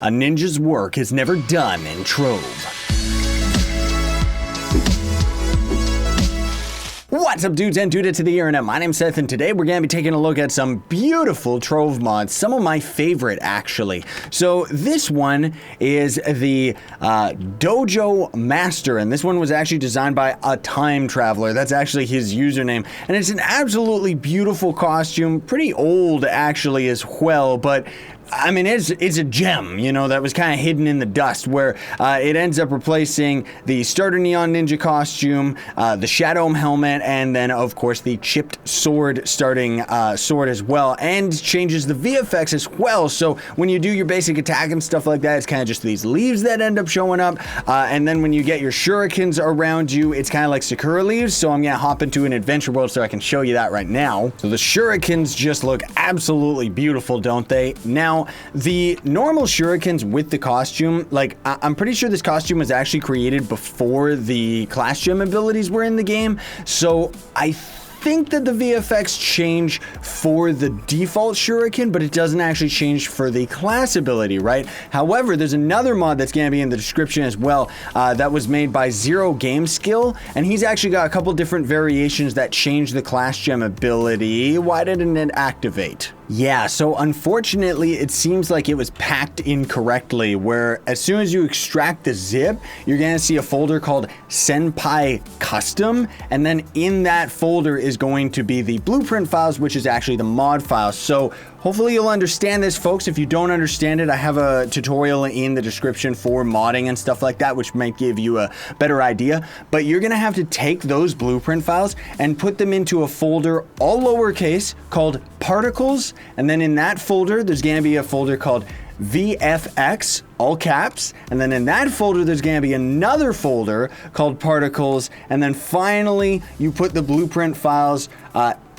A ninja's work is never done in Trove. What's up, dudes and dudettes of the internet? My name's Seth, and today we're going to be taking a look at some beautiful Trove mods, some of my favorite, actually. So this one is the Dojo Master, and this one was actually designed by aTimeTraveler. That's actually his username, and it's an absolutely beautiful costume, pretty old, actually, as well, but I mean, it's a gem, you know, that was kind of hidden in the dust, where it ends up replacing the Starter Neon Ninja costume, the Shadome helmet, and then, of course, the chipped sword starting sword as well, and changes the VFX as well. So when you do your basic attack and stuff like that, it's kind of just these leaves that end up showing up, and then when you get your shurikens around you, it's kind of like Sakura leaves. So I'm going to hop into an adventure world so I can show you that right now. So the shurikens just look absolutely beautiful, don't they? Now, the normal shurikens with the costume, like, I'm pretty sure this costume was actually created before the class gem abilities were in the game, so I think that the VFX change for the default shuriken, but it doesn't actually change for the class ability, right? However, there's another mod that's going to be in the description as well that was made by Zerogameskill, and he's actually got a couple different variations that change the class gem ability. Why didn't it activate? Yeah, so unfortunately, it seems like it was packed incorrectly, where as soon as you extract the zip, you're going to see a folder called Senpai Custom, and then in that folder is going to be the blueprint files, which is actually the mod files. So hopefully you'll understand this, folks. If you don't understand it, I have a tutorial in the description for modding and stuff like that, which might give you a better idea. But you're going to have to take those blueprint files and put them into a folder, all lowercase, called Particles. And then in that folder, there's going to be a folder called VFX, all caps, and then in that folder there's going to be another folder called Particles, and then finally you put the blueprint files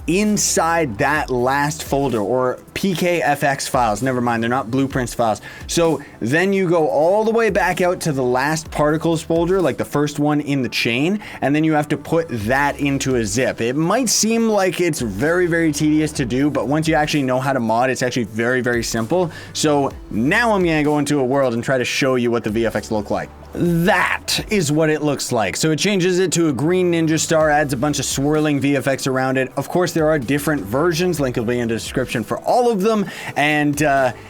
inside that last folder, or PKFX files. Never mind, they're not blueprints files. So then you go all the way back out to the last Particles folder, like the first one in the chain, and then you have to put that into a zip. It might seem like it's very, very tedious to do, but once you actually know how to mod, it's actually very, very simple. So now I'm gonna go into a world and try to show you what the VFX look like. That is what it looks like. So it changes it to a green ninja star, adds a bunch of swirling VFX around it. Of course, there are different versions. Link will be in the description for all of them. And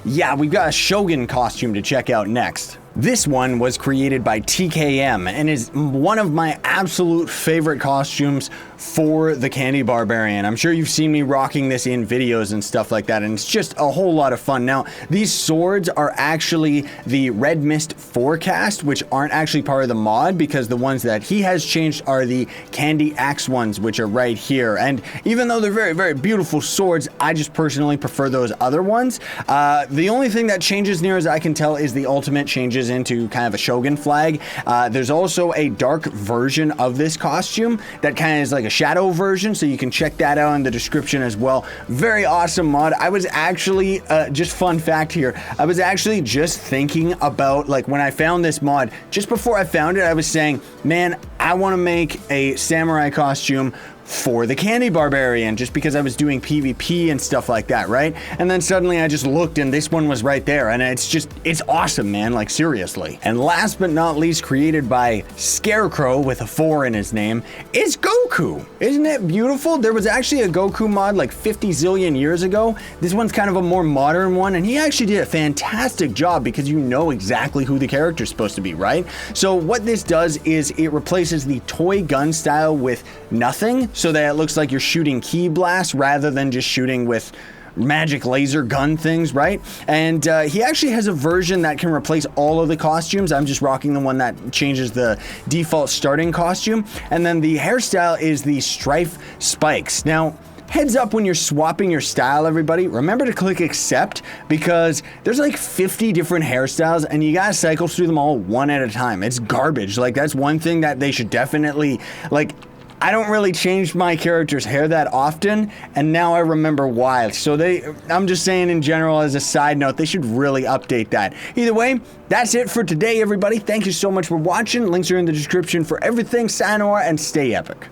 yeah, we've got a Shogun costume to check out next. This one was created by TeeKayM and is one of my absolute favorite costumes for the Candy Barbarian. I'm sure you've seen me rocking this in videos and stuff like that, and it's just a whole lot of fun. Now, these swords are actually the Red Mist Forecast, which aren't actually part of the mod, because the ones that he has changed are the Candy Axe ones, which are right here. And even though they're very, very beautiful swords, I just personally prefer those other ones. The only thing that changes, near as I can tell, is the ultimate changes into kind of a Shogun flag. There's also a dark version of this costume that kind of is like a shadow version, so you can check that out in the description as well. Very awesome mod. I was actually, just fun fact here, I was actually just thinking about, like, when I found this mod, just before I found it, I was saying, man, I want to make a samurai costume for the Candy Barbarian, just because I was doing PvP and stuff like that, right? And then suddenly I just looked and this one was right there, and it's awesome, man, like, seriously. And last but not least, created by Scarecrow with a 4 in his name, is Goku. Isn't it beautiful? There was actually a Goku mod like 50 zillion years ago. This one's kind of a more modern one, and he actually did a fantastic job, because you know exactly who the character's supposed to be, right? So what this does is it replaces the toy gun style with nothing, so that it looks like you're shooting ki blasts rather than just shooting with magic laser gun things, right? And he actually has a version that can replace all of the costumes. I'm just rocking the one that changes the default starting costume. And then the hairstyle is the Strife spikes. Now, heads up when you're swapping your style, everybody, remember to click accept, because there's like 50 different hairstyles and you gotta cycle through them all one at a time. It's garbage. Like, that's one thing that they should definitely, like, I don't really change my character's hair that often, and now I remember why. So I'm just saying in general, as a side note, they should really update that. Either way, that's it for today, everybody. Thank you so much for watching. Links are in the description for everything. Sayonara and stay epic.